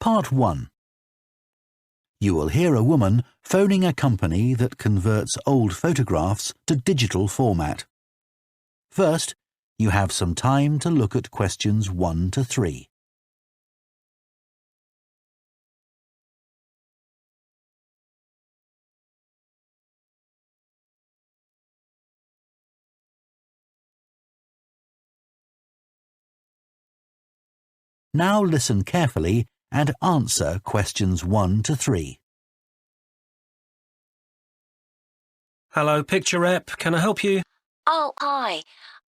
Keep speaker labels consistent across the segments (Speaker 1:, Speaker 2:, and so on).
Speaker 1: Part 1. You will hear a woman phoning a company that converts old photographs to digital format. First, you have some time to look at questions 1 to 3. Now listen carefully and answer questions 1 to 3.
Speaker 2: Hello, Picture Rep. Can I help you?
Speaker 3: Oh, hi.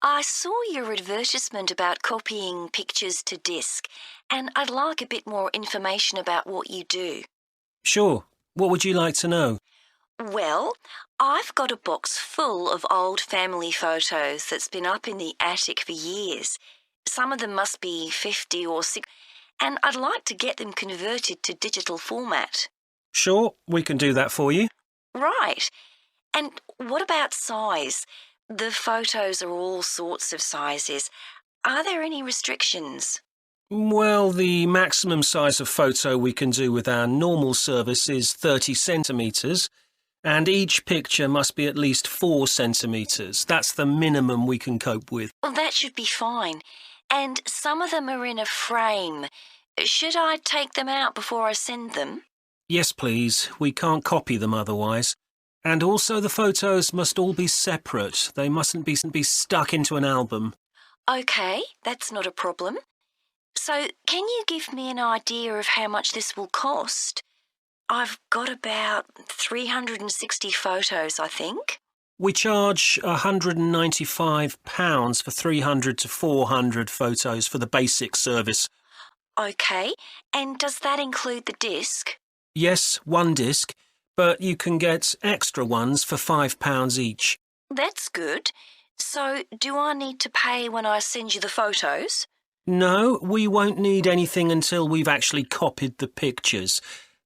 Speaker 3: I saw your advertisement about copying pictures to disk, and I'd like a bit more information about what you do.
Speaker 2: Sure. What would you like to know?
Speaker 3: Well, I've got a box full of old family photos that's been up in the attic for years. Some of them must be 50 or 60, and I'd like to get them converted to digital format.
Speaker 2: Sure, we can do that for you.
Speaker 3: Right. And what about size? The photos are all sorts of sizes. Are there any restrictions?
Speaker 2: Well, the maximum size of photo we can do with our normal service is 30 centimetres, and each picture must be at least 4 centimetres. That's the minimum we can cope with.
Speaker 3: Well, that should be fine. And some of them are in a frame. Should I take them out before I send them?
Speaker 2: Yes, please. We can't copy them otherwise. And also the photos must all be separate. They mustn't be stuck into an album.
Speaker 3: OK, that's not a problem. So can you give me an idea of how much this will cost? I've got about 360 photos, I think.
Speaker 2: We charge £195 for 300 to 400 photos for the basic service.
Speaker 3: OK, and does that include the disc?
Speaker 2: Yes, one disc, but you can get extra ones for £5 each.
Speaker 3: That's good. So do I need to pay when I send you the photos?
Speaker 2: No, we won't need anything until we've actually copied the pictures.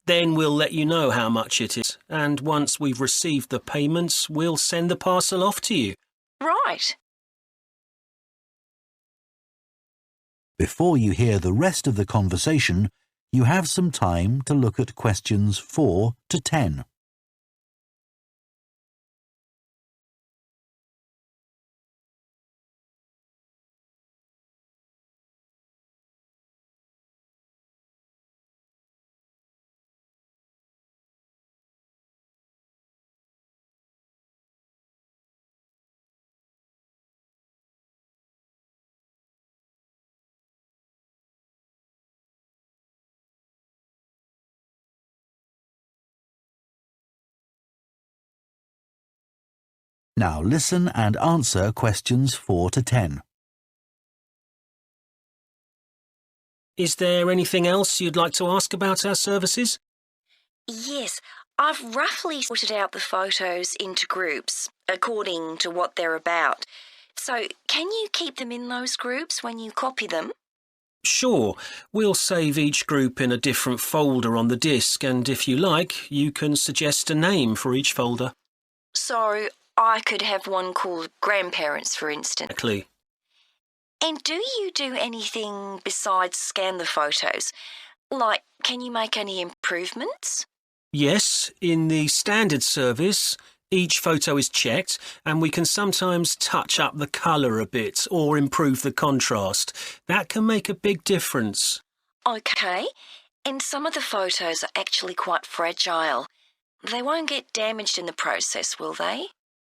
Speaker 2: Then we'll let you know how much it is, and once we've received the payments, we'll send the parcel off to you.
Speaker 3: Right.
Speaker 1: Before you hear the rest of the conversation, you have some time to look at questions 4 to 10. Now listen and answer questions 4 to 10.
Speaker 2: Is there anything else you'd like to ask about our services?
Speaker 3: Yes, I've roughly sorted out the photos into groups according to what they're about. So can you keep them in those groups when you copy them?
Speaker 2: Sure, we'll save each group in a different folder on the disk, and if you like, you can suggest a name for each folder.
Speaker 3: So I could have one called Grandparents, for instance.
Speaker 2: Exactly.
Speaker 3: And do you do anything besides scan the photos? Like, can you make any improvements?
Speaker 2: Yes, in the standard service, each photo is checked, and we can sometimes touch up the colour a bit or improve the contrast. That can make a big difference.
Speaker 3: OK, and some of the photos are actually quite fragile. They won't get damaged in the process, will they?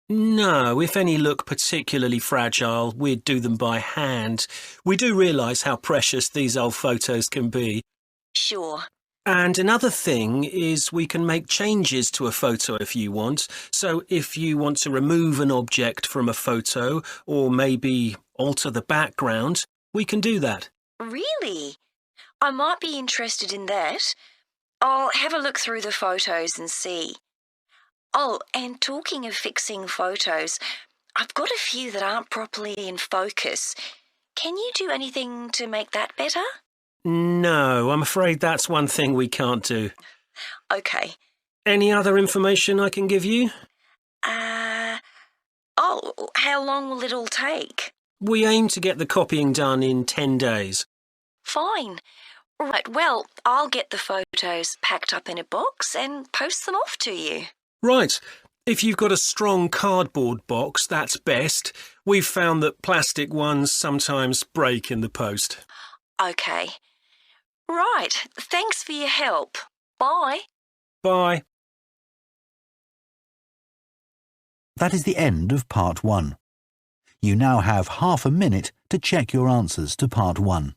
Speaker 2: No, if any look particularly fragile, we'd do them by hand. We do realise how precious these old photos can be.
Speaker 3: Sure.
Speaker 2: And another thing is we can make changes to a photo if you want. So if you want to remove an object from a photo or maybe alter the background, we can do that.
Speaker 3: Really? I might be interested in that. I'll have a look through the photos and see. Oh, and talking of fixing photos, I've got a few that aren't properly in focus. Can you do anything to make that better?
Speaker 2: No, I'm afraid that's one thing we can't do.
Speaker 3: OK.
Speaker 2: Any other information I can give you?
Speaker 3: How long will it all take?
Speaker 2: We aim to get the copying done in 10 days.
Speaker 3: Fine. Right, well, I'll get the photos packed up in a box and post them off to you.
Speaker 2: Right. If you've got a strong cardboard box, that's best. We've found that plastic ones sometimes break in the post.
Speaker 3: OK. Right, thanks for your help. Bye.
Speaker 2: Bye.
Speaker 1: That is the end of Part 1. You now have half a minute to check your answers to Part 1.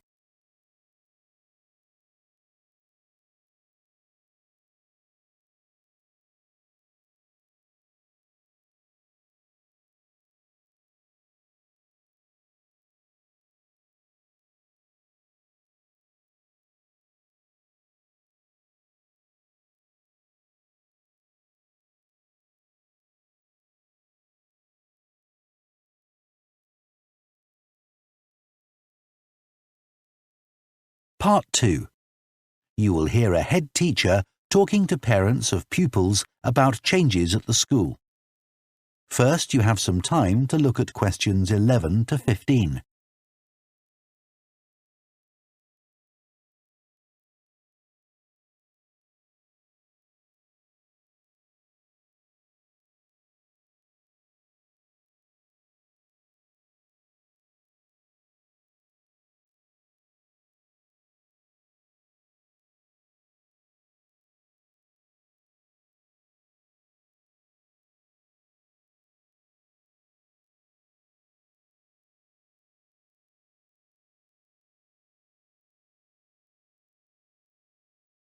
Speaker 1: Part 2. You will hear a head teacher talking to parents of pupils about changes at the school. First, you have some time to look at questions 11 to 15.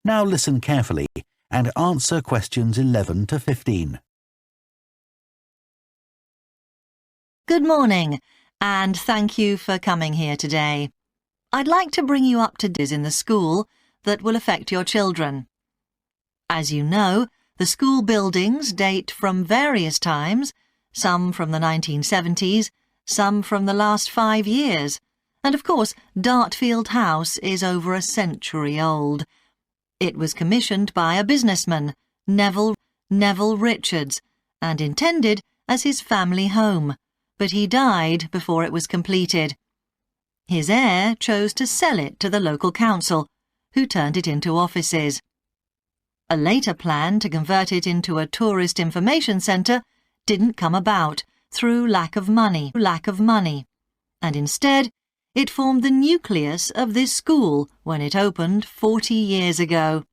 Speaker 1: Now listen carefully and answer questions 11 to 15.
Speaker 4: Good morning, and thank you for coming here today. I'd like to bring you up to date in the school that will affect your children. As you know, the school buildings date from various times, some from the 1970s, some from the last 5 years, and of course Dartfield House is over a century old. It was commissioned by a businessman, Neville Richards, and intended as his family home, but he died before it was completed. His heir chose to sell it to the local council, who turned it into offices. A later plan to convert it into a tourist information centre didn't come about through lack of money, and instead it formed the nucleus of this school when it opened 40 years ago.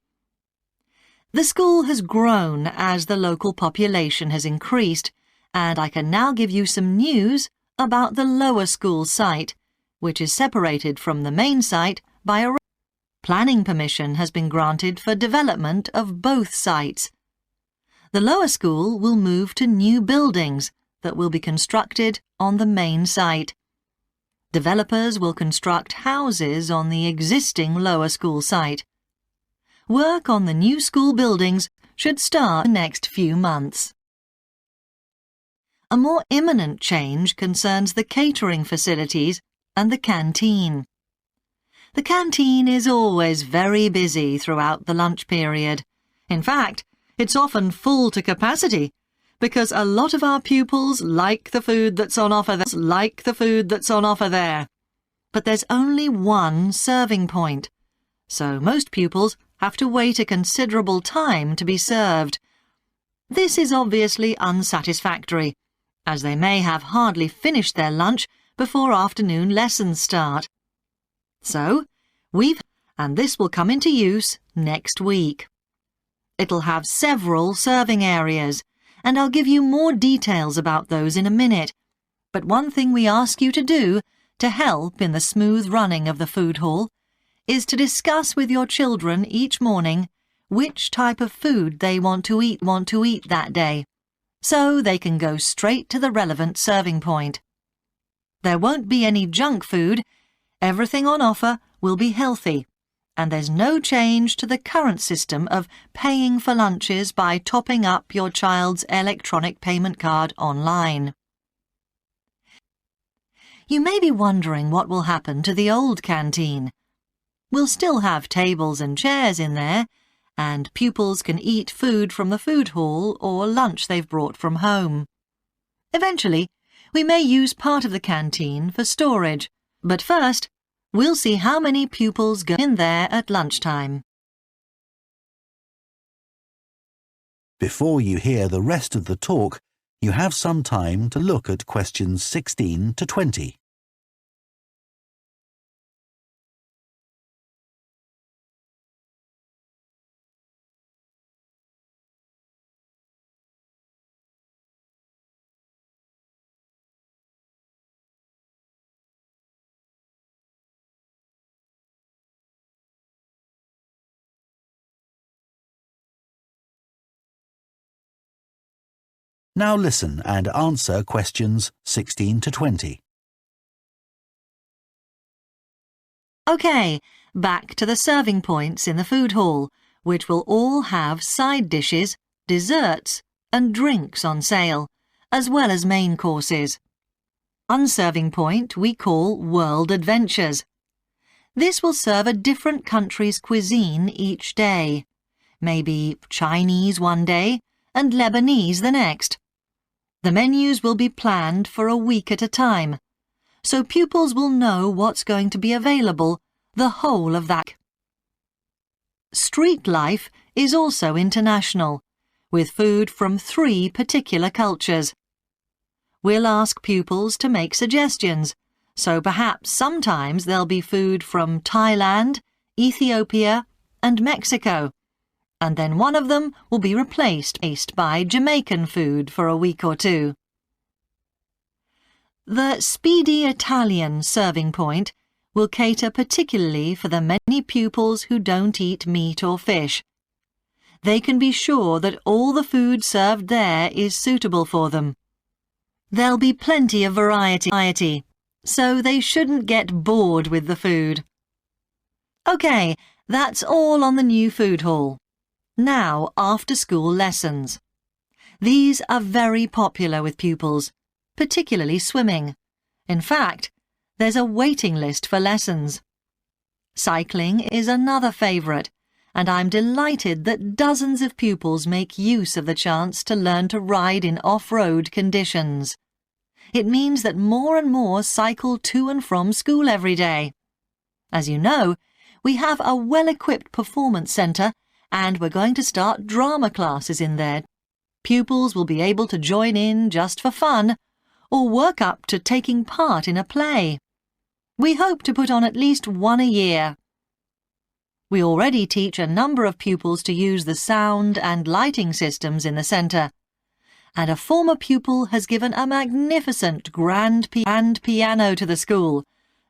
Speaker 4: The school has grown as the local population has increased, and I can now give you some news about the lower school site, which is separated from the main site by a planning permission has been granted for development of both sites. The lower school will move to new buildings that will be constructed on the main site. Developers will construct houses on the existing lower school site. Work on the new school buildings should start in the next few months. A more imminent change concerns the catering facilities and the canteen. The canteen is always very busy throughout the lunch period. In fact, it's often full to capacity, because a lot of our pupils like the food that's on offer there. But there's only one serving point, so most pupils have to wait a considerable time to be served. This is obviously unsatisfactory, as they may have hardly finished their lunch before afternoon lessons start. So, and this will come into use next week. It'll have several serving areas, and I'll give you more details about those in a minute. But one thing we ask you to do to help in the smooth running of the food hall is to discuss with your children each morning which type of food they want to eat that day, so they can go straight to the relevant serving point. There won't be any junk food. Everything on offer will be healthy, and there's no change to the current system of paying for lunches by topping up your child's electronic payment card online. You may be wondering what will happen to the old canteen. We'll still have tables and chairs in there, and pupils can eat food from the food hall or lunch they've brought from home. Eventually, we may use part of the canteen for storage, but first, we'll see how many pupils go in there at lunchtime.
Speaker 1: Before you hear the rest of the talk, you have some time to look at questions 16 to 20. Now listen and answer questions 16 to 20.
Speaker 4: OK, back to the serving points in the food hall, which will all have side dishes, desserts and drinks on sale, as well as main courses. One serving point we call World Adventures. This will serve a different country's cuisine each day. Maybe Chinese one day and Lebanese the next. The menus will be planned for a week at a time, so pupils will know what's going to be available the whole of that. Street life is also international, with food from 3 particular cultures. We'll ask pupils to make suggestions, so perhaps sometimes there'll be food from Thailand, Ethiopia and Mexico, and then one of them will be replaced by Jamaican food for a week or 2. The Speedy Italian serving point will cater particularly for the many pupils who don't eat meat or fish. They can be sure that all the food served there is suitable for them. There'll be plenty of variety, so they shouldn't get bored with the food. OK, that's all on the new food hall. Now, after-school lessons. These are very popular with pupils, particularly swimming. In fact, there's a waiting list for lessons. Cycling is another favourite, and I'm delighted that dozens of pupils make use of the chance to learn to ride in off-road conditions. It means that more and more cycle to and from school every day. As you know, we have a well-equipped performance centre, and we're going to start drama classes in there. Pupils will be able to join in just for fun, or work up to taking part in a play. We hope to put on at least one a year. We already teach a number of pupils to use the sound and lighting systems in the centre, and a former pupil has given a magnificent grand piano to the school,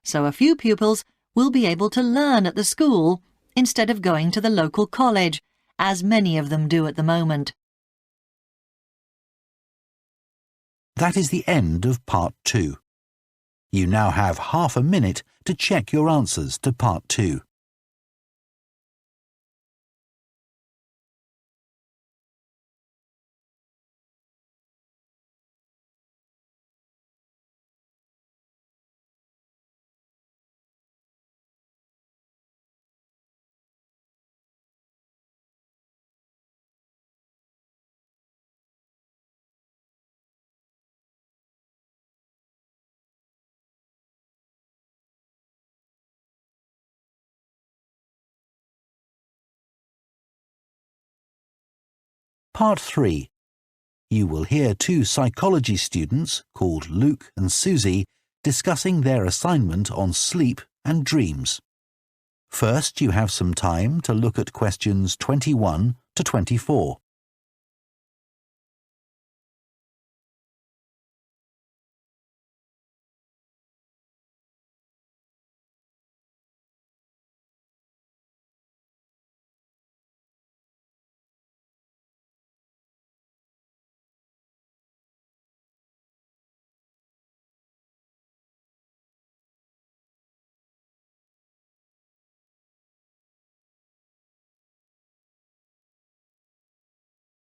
Speaker 4: so a few pupils will be able to learn at the school instead of going to the local college, as many of them do at the moment.
Speaker 1: That is the end of Part 2. You now have half a minute to check your answers to Part 2. Part 3. You will hear 2 psychology students, called Luke and Susie, discussing their assignment on sleep and dreams. First, you have some time to look at questions 21 to 24.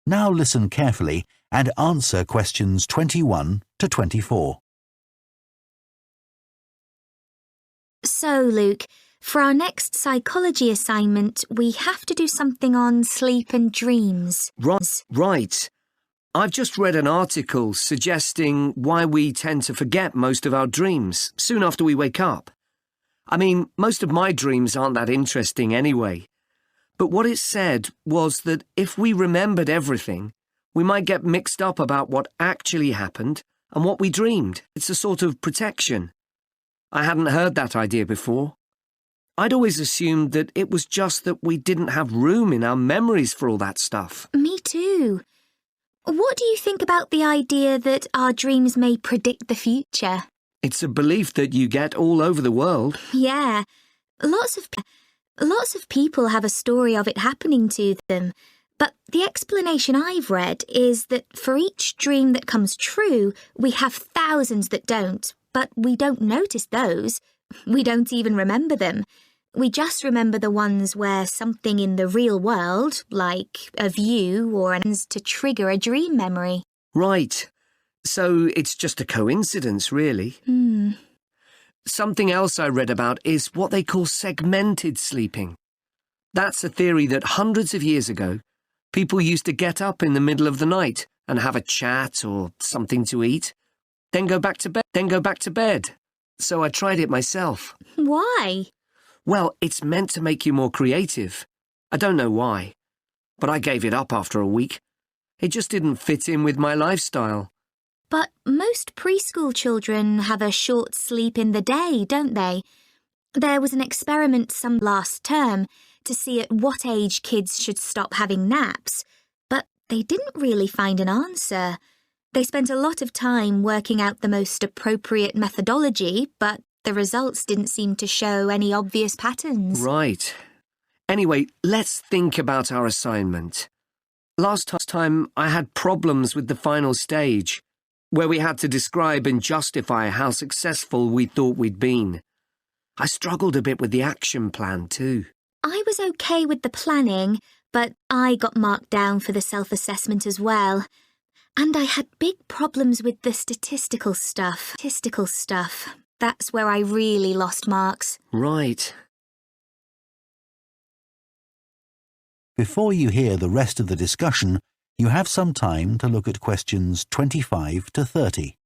Speaker 1: Now listen carefully and answer questions 21 to 24.
Speaker 5: So, Luke, for our next psychology assignment, we have to do something on sleep and dreams.
Speaker 6: Right. I've just read an article suggesting why we tend to forget most of our dreams soon after we wake up. I mean, most of my dreams aren't that interesting anyway. But what it said was that if we remembered everything, we might get mixed up about what actually happened and what we dreamed. It's a sort of protection. I hadn't heard that idea before. I'd always assumed that it was just that we didn't have room in our memories for all that stuff.
Speaker 5: Me too. What do you think about the idea that our dreams may predict the future?
Speaker 6: It's a belief that you get all over the world.
Speaker 5: Yeah. Lots of people have a story of it happening to them. But the explanation I've read is that for each dream that comes true, we have thousands that don't, but we don't notice those. We don't even remember them. We just remember the ones where something in the real world, like a view or an to trigger a dream memory.
Speaker 6: Right. So it's just a coincidence, really. Something else I read about is what they call segmented sleeping. That's a theory that hundreds of years ago, people used to get up in the middle of the night and have a chat or something to eat, then go back to bed. So I tried it myself.
Speaker 5: Why?
Speaker 6: Well, it's meant to make you more creative. I don't know why, but I gave it up after a week. It just didn't fit in with my lifestyle.
Speaker 5: But most preschool children have a short sleep in the day, don't they? There was an experiment some last term to see at what age kids should stop having naps, but they didn't really find an answer. They spent a lot of time working out the most appropriate methodology, but the results didn't seem to show any obvious patterns.
Speaker 6: Right. Anyway, let's think about our assignment. Last time I had problems with the final stage, where we had to describe and justify how successful we thought we'd been. I struggled a bit with the action plan too.
Speaker 5: I was okay with the planning, but I got marked down for the self-assessment as well. And I had big problems with the statistical stuff. That's where I really lost marks.
Speaker 6: Right.
Speaker 1: Before you hear the rest of the discussion, you have some time to look at questions 25 to 30.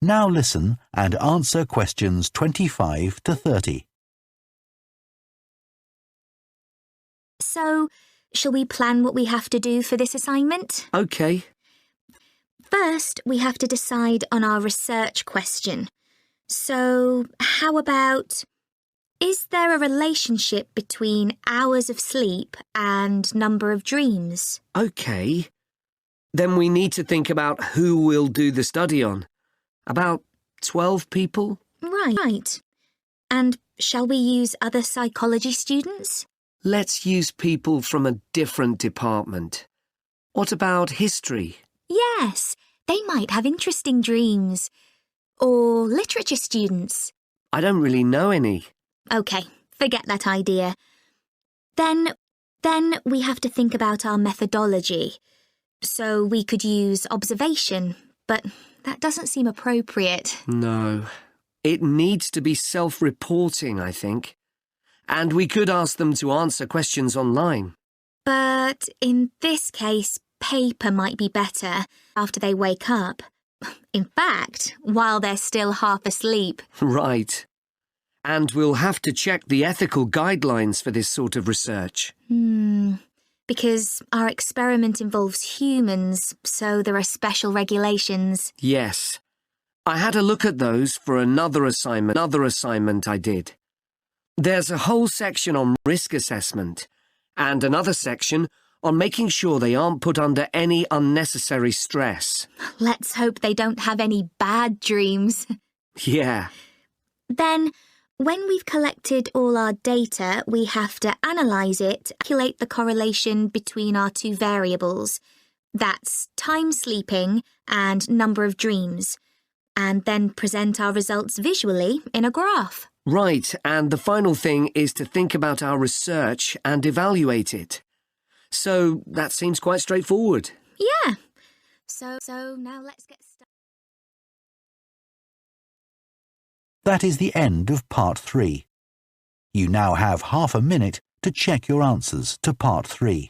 Speaker 1: Now listen and answer questions 25 to 30.
Speaker 5: So, shall we plan what we have to do for this assignment?
Speaker 6: Okay.
Speaker 5: First, we have to decide on our research question. So, how about, is there a relationship between hours of sleep and number of dreams?
Speaker 6: Okay. Then we need to think about who we'll do the study on. About 12 people?
Speaker 5: Right. And shall we use other psychology students?
Speaker 6: Let's use people from a different department. What about history?
Speaker 5: Yes, they might have interesting dreams. Or literature students.
Speaker 6: I don't really know any.
Speaker 5: OK, forget that idea. Then we have to think about our methodology. So we could use observation, but that doesn't seem appropriate.
Speaker 6: No. It needs to be self-reporting, I think. And we could ask them to answer questions online.
Speaker 5: But in this case, paper might be better after they wake up. In fact, while they're still half asleep.
Speaker 6: Right. And we'll have to check the ethical guidelines for this sort of research.
Speaker 5: Because our experiment involves humans, so there are special regulations.
Speaker 6: Yes. I had a look at those for another assignment I did. There's a whole section on risk assessment and another section on making sure they aren't put under any unnecessary stress.
Speaker 5: Let's hope they don't have any bad dreams.
Speaker 6: Yeah.
Speaker 5: Then, when we've collected all our data, we have to analyse it, calculate the correlation between our two variables. That's time sleeping and number of dreams. and then present our results visually in a graph.
Speaker 6: Right, and the final thing is to think about our research and evaluate it. So that seems quite straightforward.
Speaker 5: Yeah. So now let's get started.
Speaker 1: That is the end of Part 3. You now have half a minute to check your answers to Part 3.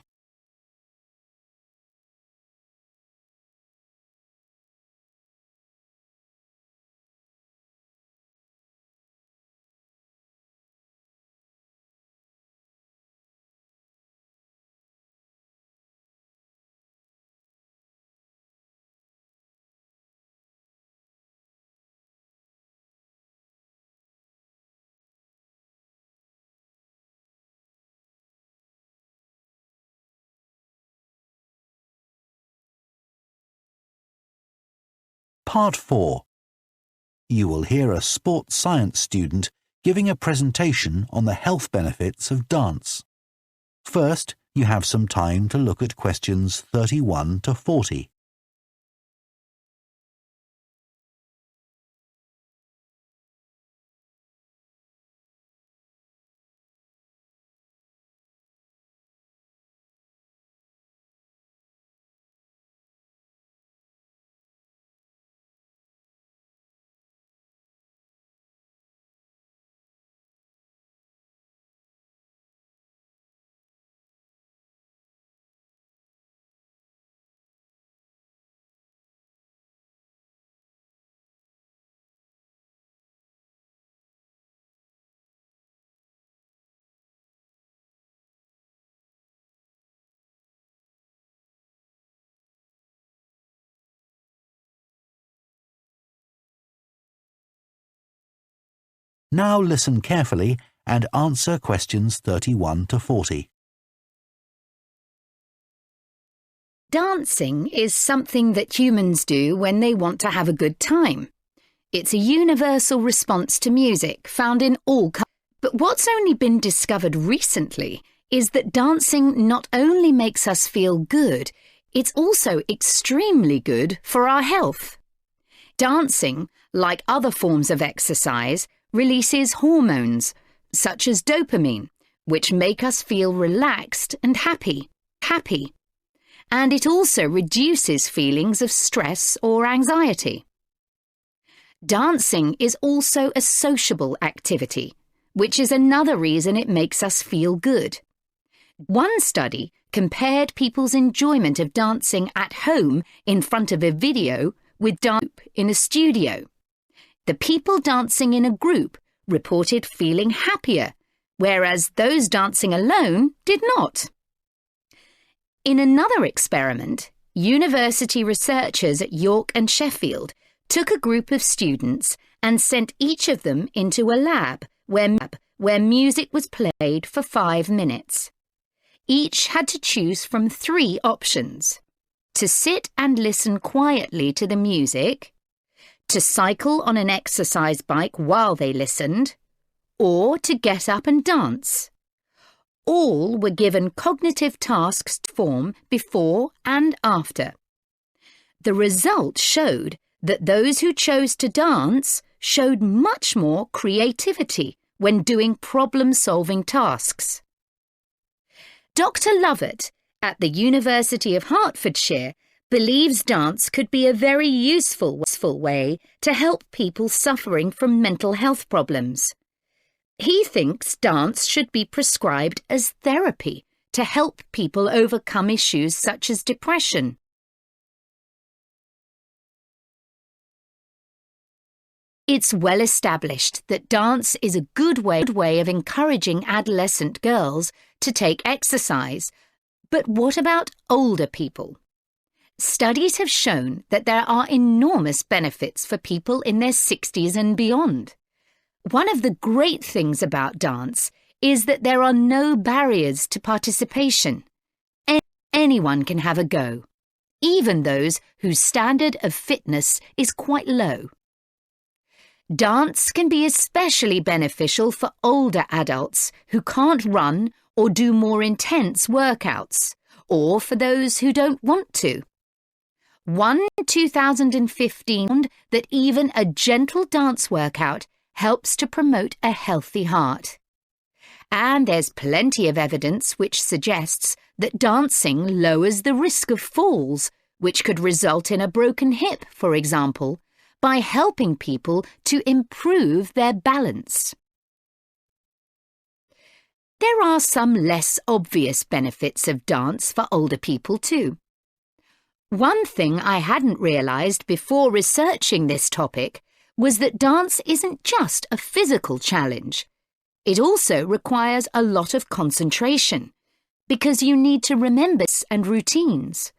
Speaker 1: Part 4. You will hear a sports science student giving a presentation on the health benefits of dance. First, you have some time to look at questions 31 to 40. Now listen carefully and answer questions 31 to 40.
Speaker 7: Dancing is something that humans do when they want to have a good time. It's a universal response to music found in all cultures. But what's only been discovered recently is that dancing not only makes us feel good, it's also extremely good for our health. Dancing, like other forms of exercise, releases hormones, such as dopamine, which make us feel relaxed and happy. And it also reduces feelings of stress or anxiety. Dancing is also a sociable activity, which is another reason it makes us feel good. One study compared people's enjoyment of dancing at home in front of a video with dance in a studio. The people dancing in a group reported feeling happier, whereas those dancing alone did not. In another experiment, university researchers at York and Sheffield took a group of students and sent each of them into a lab where music was played for 5 minutes. Each had to choose from 3 options: to sit and listen quietly to the music, to cycle on an exercise bike while they listened, or to get up and dance. All were given cognitive tasks to perform before and after. The results showed that those who chose to dance showed much more creativity when doing problem-solving tasks. Dr. Lovett at the University of Hertfordshire believes dance could be a very useful way to help people suffering from mental health problems. He thinks dance should be prescribed as therapy to help people overcome issues such as depression. It's well established that dance is a good way of encouraging adolescent girls to take exercise. But what about older people? Studies have shown that there are enormous benefits for people in their 60s and beyond. One of the great things about dance is that there are no barriers to participation. Anyone can have a go, even those whose standard of fitness is quite low. Dance can be especially beneficial for older adults who can't run or do more intense workouts, or for those who don't want to. One 2015 found that even a gentle dance workout helps to promote a healthy heart. And there's plenty of evidence which suggests that dancing lowers the risk of falls, which could result in a broken hip, for example, by helping people to improve their balance. There are some less obvious benefits of dance for older people too. One thing I hadn't realised before researching this topic was that dance isn't just a physical challenge. It also requires a lot of concentration, because you need to remember and routines.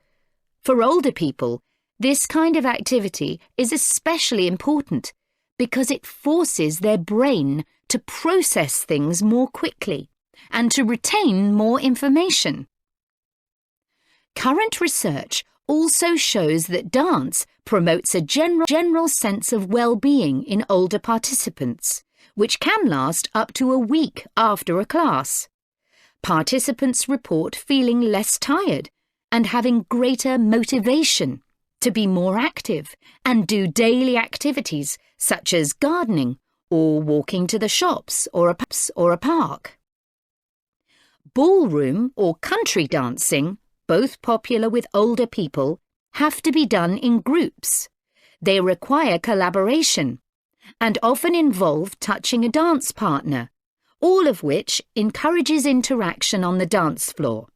Speaker 7: For older people, this kind of activity is especially important because it forces their brain to process things more quickly and to retain more information. Current research also shows that dance promotes a general sense of well-being in older participants, which can last up to a week after a class. Participants report feeling less tired and having greater motivation to be more active and do daily activities such as gardening or walking to the shops or a park. Ballroom or country dancing, both popular with older people, have to be done in groups. They require collaboration and often involve touching a dance partner, all of which encourages interaction on the dance floor.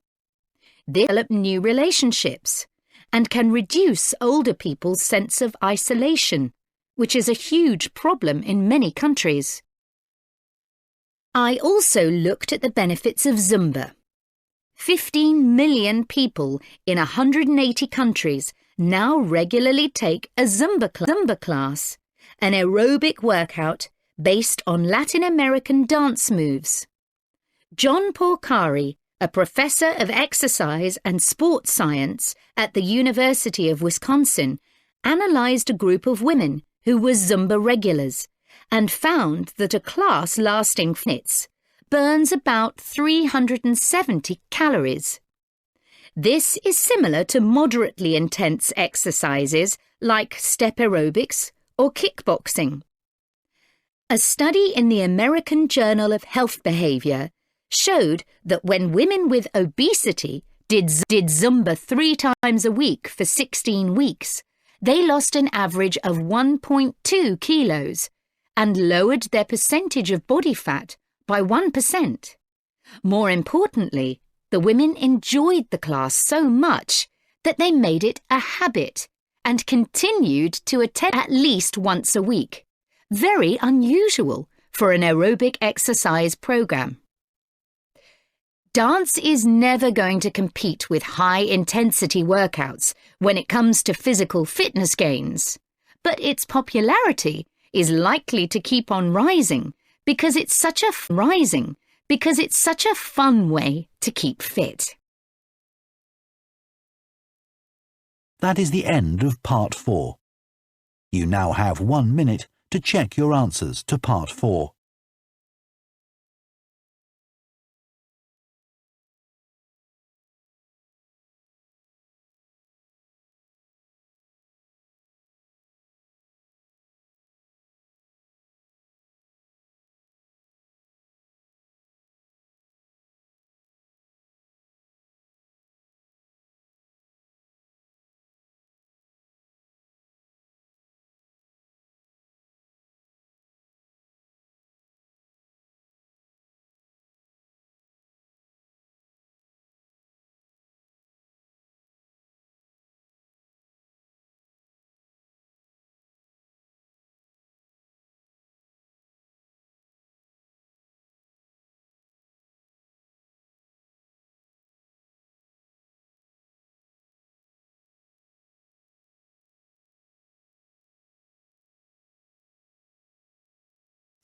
Speaker 7: They develop new relationships and can reduce older people's sense of isolation, which is a huge problem in many countries. I also looked at the benefits of Zumba. 15 million people in 180 countries now regularly take a Zumba class, an aerobic workout based on Latin American dance moves. John Porcari, a professor of exercise and sports science at the University of Wisconsin, analysed a group of women who were Zumba regulars and found that a class lasting 5 minutes burns about 370 calories. This is similar to moderately intense exercises like step aerobics or kickboxing. A study in the American Journal of Health Behavior showed that when women with obesity did Zumba 3 times a week for 16 weeks, they lost an average of 1.2 kilos and lowered their percentage of body fat by 1%. More importantly, the women enjoyed the class so much that they made it a habit and continued to attend at least once a week. Very unusual for an aerobic exercise program. Dance is never going to compete with high-intensity workouts when it comes to physical fitness gains, but its popularity is likely to keep on rising because it's such a fun way to keep fit.
Speaker 1: That is the end of Part 4. You now have 1 minute to check your answers to Part 4.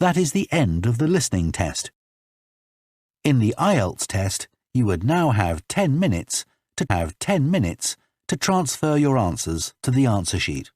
Speaker 1: That is the end of the listening test. In the IELTS test, you would now have 10 minutes to transfer your answers to the answer sheet.